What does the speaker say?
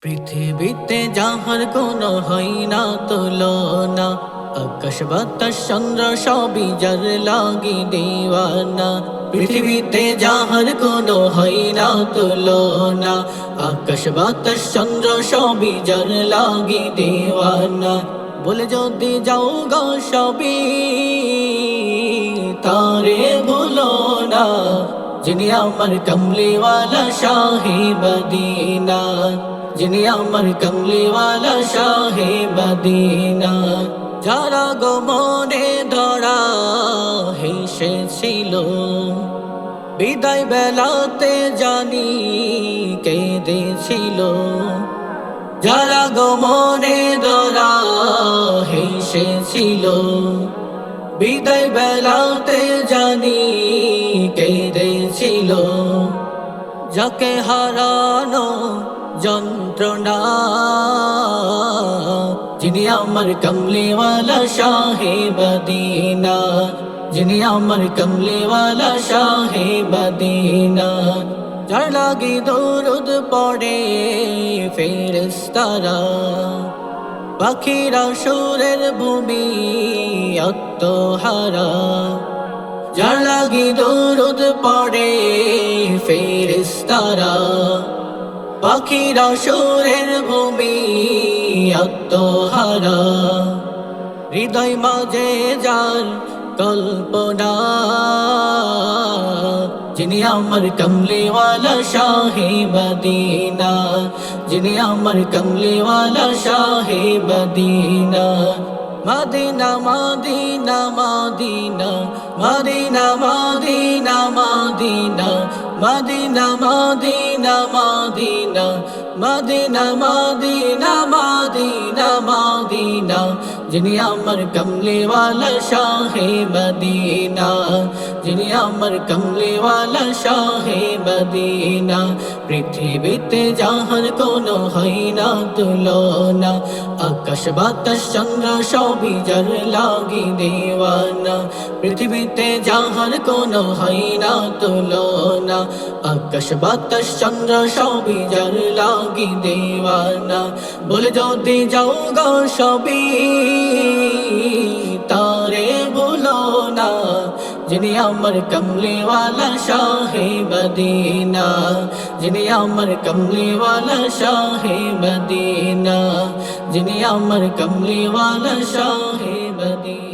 পৃথিবীতে যাহার কোনো হয় না তুলনা, আকাশ বাতাস চন্দ্র সবই যার লাগি দিওয়ানা। পৃথিবীতে যাহার কোনো হয় না তুলনা, আকাশ বাতাস চন্দ্র সবই যার লাগি দিওয়ানা। বলে যদি যাও গো সবই তারে ভুলো না, যিনি আমার কমলিওয়ালা শাহে মদিনা, যিনি আমার কমলিওয়ালা শাহে মদিনা। যারা গো মনে ধরা হেসেছিল, বিদায় বেলাতে জানি কেঁদেছিল। যারা গো মনে ধরা হেসেছিল, বিদায় বেলাতে জানি কেঁদেছিল। যাকে হারানো যন্ত্রণা, যিনি আমার কমলিওয়ালা শাহে মদিনা, যিনি আমার কমলিওয়ালা শাহে মদিনা। যার লাগি দরুদ পড়ে ফেরেশতারা, পাখিরা সুরের ভূমি আত্মহারা। যার লাগি দরুদ পড়ে ফেরেশতারা, পাখিরা সুরের ভূমি আত্মহারা। হৃদয় মাঝে যার কল্পনা, যিনি আমার কমলিওয়ালা শাহে মদিনা, যিনি আমার কমলিওয়ালা শাহে Medina. Medina Medina Medina Medina Medina Medina Medina Medina Medina Medina Medina Medina Medina. যিনি আমার কমলিওয়ালা শাহে মদিনা, যিনি আমার কমলিওয়ালা শাহে মদিনা। পৃথিবীতে যাহার কোনো হয় না তুলনা, আকাশ বাতাস চন্দ্র সবই যার লাগি দেওয়ানা। পৃথিবীতে যাহার কোনো হয় না তুলনা, আকাশ বাতাস চন্দ্র সবই যার লাগি দেওয়ানা। বলে যদি যাও গো সবই তারে ভুলো না, যিনি আমার কমলিওয়ালা শাহে মদিনা, যিনি আমার কমলিওয়ালা শাহে মদিনা, যিনি আমার কমলিওয়ালা শাহে মদিনা।